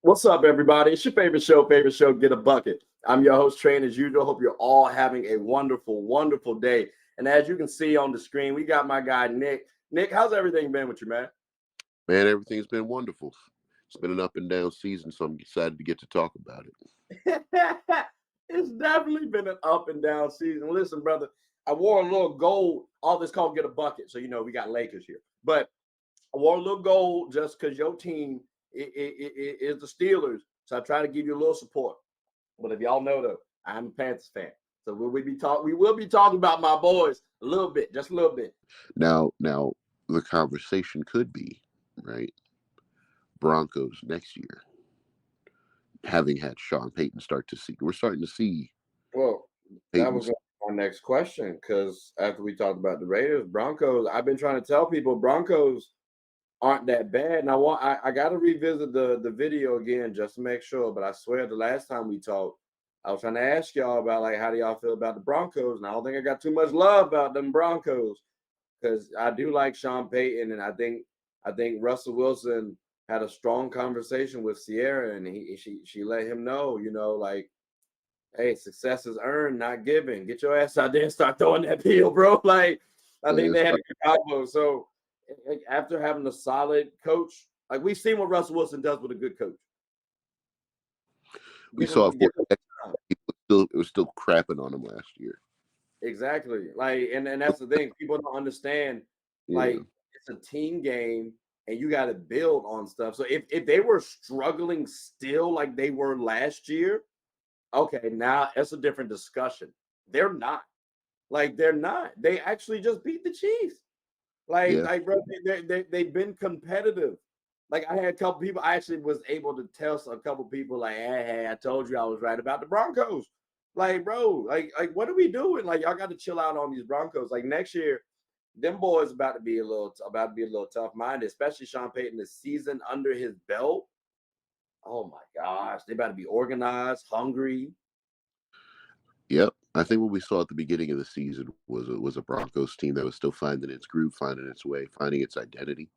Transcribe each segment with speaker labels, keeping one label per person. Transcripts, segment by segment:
Speaker 1: What's up, everybody? It's your favorite show, Get a Bucket. I'm your host, Train, as usual. Hope you're all having a wonderful, wonderful day. And as you can see on the screen, we got my guy, Nick. Nick, how's everything been with you, man?
Speaker 2: Man, everything's been wonderful. It's been an up and down season, so I'm excited to get to talk about it.
Speaker 1: It's definitely been an up and down season. Listen, brother, I wore a little gold. All this called Get a Bucket. So, we got Lakers here. But I wore a little gold just because your team is the Steelers. So I try to give you a little support. But if y'all know, though, I'm a Panthers fan. So we will be talking about my boys a little bit, just a little bit.
Speaker 2: Now, the conversation could be, right, Broncos next year, having had Sean Payton we're starting to see.
Speaker 1: Well, that was my next question, because after we talked about the Raiders, Broncos, I've been trying to tell people Broncos aren't that bad. And I got to revisit the video again just to make sure. But I swear the last time we talked, I was trying to ask y'all about, like, how do y'all feel about the Broncos? And I don't think I got too much love about them Broncos, because I do like Sean Payton, and I think Russell Wilson had a strong conversation with Sierra, and she let him know, like, hey, success is earned, not given. Get your ass out there and start throwing that pill, bro. Like, I think they had a good combo. So after having a solid coach, like, we've seen what Russell Wilson does with a good coach.
Speaker 2: We saw it was still crapping on him last year.
Speaker 1: Exactly. Like, and that's the thing. People don't understand. Like, it's a team game, and you got to build on stuff. So if they were struggling still like they were last year, okay, now it's a different discussion. They're not. Like, they're not. They actually just beat the Chiefs. Like, bro, they've been competitive. Like, I had a couple people, I actually was able to tell a couple people, like, hey, I told you I was right about the Broncos. Like, bro, like what are we doing? Like, y'all got to chill out on these Broncos. Like, next year, them boys about to be a little tough-minded, especially Sean Payton, the season under his belt. Oh my gosh, they about to be organized, hungry.
Speaker 2: Yep. I think what we saw at the beginning of the season was a Broncos team that was still finding its groove, finding its way, finding its identity.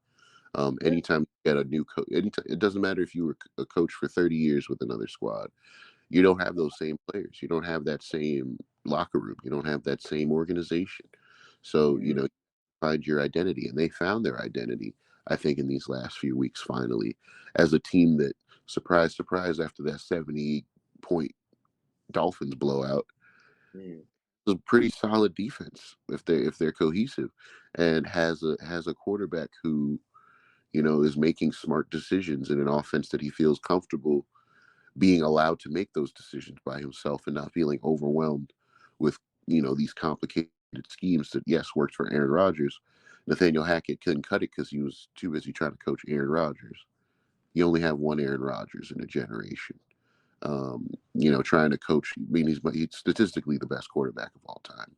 Speaker 2: Anytime you get a new coach, it doesn't matter if you were a coach for 30 years with another squad. You don't have those same players. You don't have that same locker room. You don't have that same organization. So, find your identity. And they found their identity, I think, in these last few weeks, finally, as a team that, surprise, surprise, after that 70-point Dolphins blowout, it's a pretty solid defense if they're cohesive, and has a quarterback who, is making smart decisions in an offense that he feels comfortable being allowed to make those decisions by himself and not feeling overwhelmed with, these complicated schemes that, yes, worked for Aaron Rodgers. Nathaniel Hackett couldn't cut it because he was too busy trying to coach Aaron Rodgers. You only have one Aaron Rodgers in a generation. Trying to coach, I mean, he's statistically the best quarterback of all time.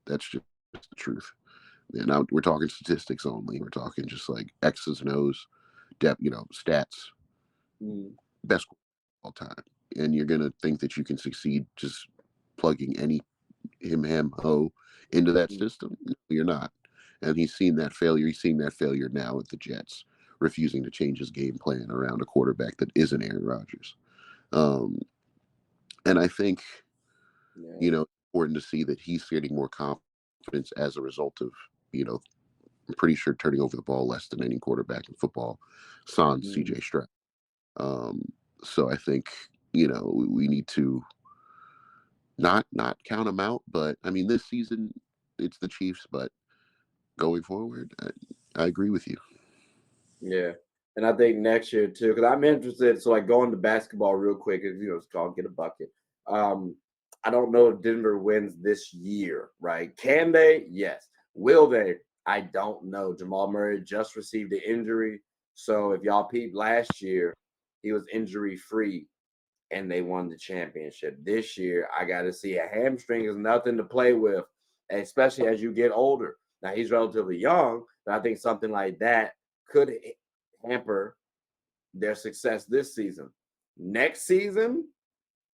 Speaker 2: That's just the truth. And now we're talking statistics only. We're talking just like X's and O's, depth, stats. Best of all time. And you're gonna think that you can succeed just plugging any ho into that system. No, you're not. And he's seen that failure. He's seen that failure now with the Jets, refusing to change his game plan around a quarterback that isn't Aaron Rodgers. And I think, important to see that he's getting more confidence as a result of, I'm pretty sure turning over the ball less than any quarterback in football, sans CJ Stroud. So I think, we need to not count them out. But I mean, this season it's the Chiefs, but going forward, I agree with you.
Speaker 1: Yeah. And I think next year too, because I'm interested. So, like, going to basketball real quick, it's called Get a Bucket. I don't know if Denver wins this year, right? Can they? Yes. Will they? I don't know. Jamal Murray just received an injury. So if y'all peeped last year, he was injury free and they won the championship. This year, I got to see a hamstring is nothing to play with, especially as you get older. Now, he's relatively young, but I think something like that could hamper their success this season. Next season,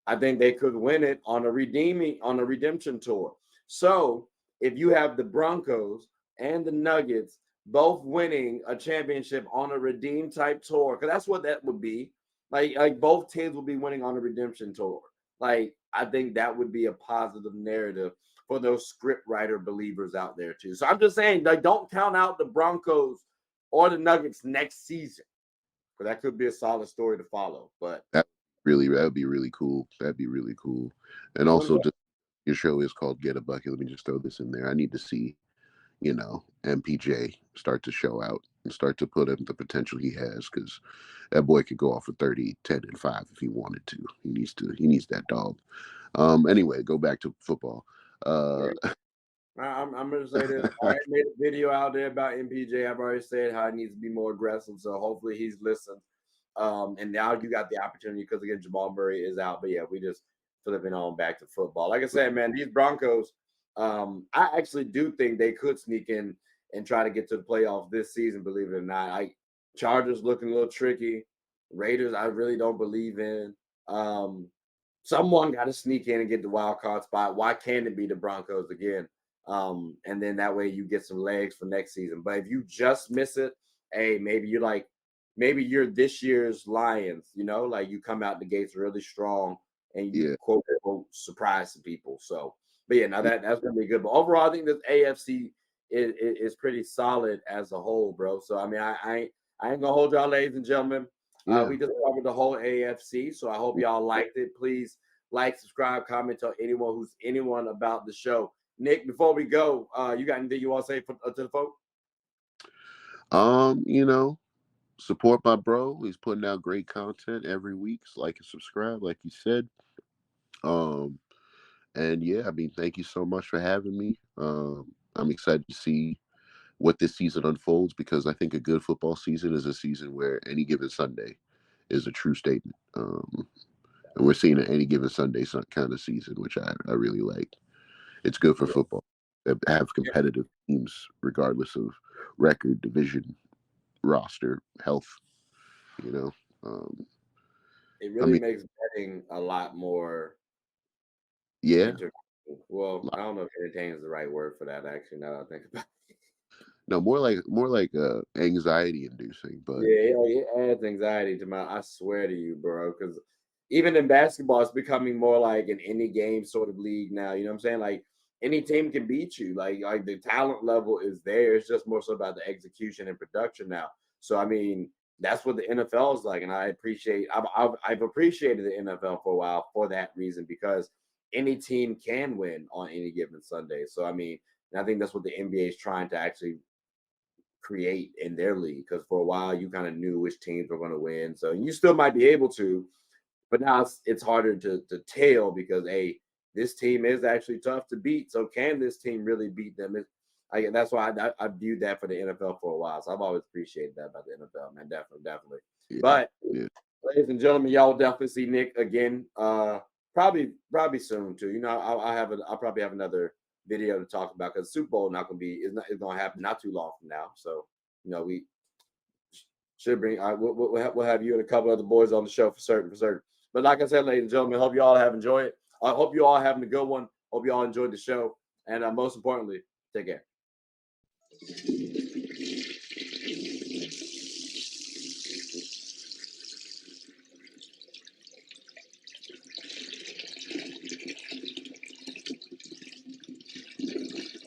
Speaker 1: I think they could win it on a redemption tour. So if you have the Broncos and the Nuggets both winning a championship on a redeem type tour, because that's what that would be. Like both teams will be winning on a redemption tour. Like I think that would be a positive narrative for those script writer believers out there too. So I'm just saying, like, don't count out the Broncos or the Nuggets next season, because that could be a solid story to follow. But
Speaker 2: That would be really cool. That'd be really cool. And
Speaker 1: you know what I'm
Speaker 2: also,
Speaker 1: saying?
Speaker 2: just your show is called Get a Bucket. Let me just throw this in there. I need to see, MPJ start to show out and start to put in the potential he has, because that boy could go off for 30, 10, and 5 if he wanted to. He needs that dog. Anyway, go back to football.
Speaker 1: Yeah. I'm gonna say this. I already made a video out there about MPJ. I've already said how he needs to be more aggressive. So hopefully he's listened. And now you got the opportunity because again Jamal Murray is out. But yeah, we just flipping on back to football. Like I said, man, these Broncos. I actually do think they could sneak in and try to get to the playoffs this season. Believe it or not, Chargers looking a little tricky. Raiders, I really don't believe in. Someone got to sneak in and get the wild card spot. Why can't it be the Broncos again? And then that way you get some legs for next season. But if you just miss it, hey, maybe you're this year's Lions, like you come out the gates really strong and you
Speaker 2: Yeah,
Speaker 1: quote unquote surprise some people. So, but yeah, now
Speaker 2: yeah,
Speaker 1: that's gonna be good. But overall, I think this AFC is pretty solid as a whole, bro. So I mean, I ain't gonna hold y'all, ladies and gentlemen.
Speaker 2: yeah.
Speaker 1: We just covered the whole AFC, so I hope y'all liked it. Please like, subscribe, comment, tell anyone about the show. Nick, before we go, you got anything you want to say to the folks?
Speaker 2: Um, you know, Support my bro. He's putting out great content every week. So like and subscribe, like you said. Um, and yeah, I mean, thank you so much for having me. I'm excited to see what this season unfolds, because I think a good football season is a season where any given Sunday is a true statement. And we're seeing an any given Sunday kind of season, which I really like. It's good for
Speaker 1: Yeah,
Speaker 2: football that have
Speaker 1: yeah.
Speaker 2: competitive teams, regardless of record, division, roster, health. You know, um,
Speaker 1: It
Speaker 2: I
Speaker 1: really
Speaker 2: mean,
Speaker 1: makes betting a lot more
Speaker 2: yeah,
Speaker 1: entertaining. Well, I don't know if entertaining is the right word for that. Actually, now that I think about it.
Speaker 2: no, more like anxiety inducing, but
Speaker 1: Yeah, it adds anxiety to my. I swear to you, bro. Because even in basketball, it's becoming more like an any game sort of league now. You know what I'm saying? Like any team can beat you. Like the talent level is there. It's just more so about the execution and production now. So I mean, that's what the NFL is like, and I appreciate. I've appreciated the NFL for a while for that reason, because any team can win on any given Sunday. So I mean, and I think that's what the NBA is trying to actually create in their league, because for a while you kind of knew which teams were going to win. So you still might be able to, but now it's harder to tell, because hey, this team is actually tough to beat. So can this team really beat them? That's why I viewed that for the NFL for a while. So I've always appreciated that about the NFL, man. Definitely, definitely.
Speaker 2: yeah,
Speaker 1: But
Speaker 2: yeah,
Speaker 1: ladies and gentlemen, y'all will definitely see Nick again. Probably soon too. I'll probably have another video to talk about, because Super Bowl not gonna be is gonna happen not too long from now. So we should bring. We'll have you and a couple other boys on the show for certain, for certain. But like I said, ladies and gentlemen, hope you all have enjoyed it. I hope you all having a good one. Hope you all enjoyed the show, and most importantly, take care.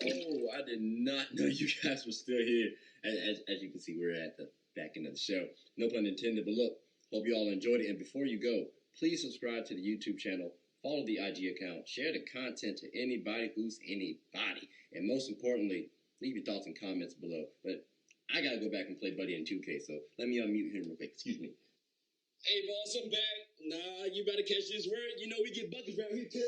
Speaker 3: Oh, I did not know you guys were still here. As you can see, we're at the back end of the show. No pun intended, but look, hope you all enjoyed it. And before you go, please subscribe to the YouTube channel, follow the IG account, share the content to anybody who's anybody. And most importantly, leave your thoughts and comments below. But I gotta go back and play Buddy in 2K, so let me unmute him real quick. Excuse me. Hey, boss, I'm back. Nah, you better catch this word. You know we get buckets around here, too.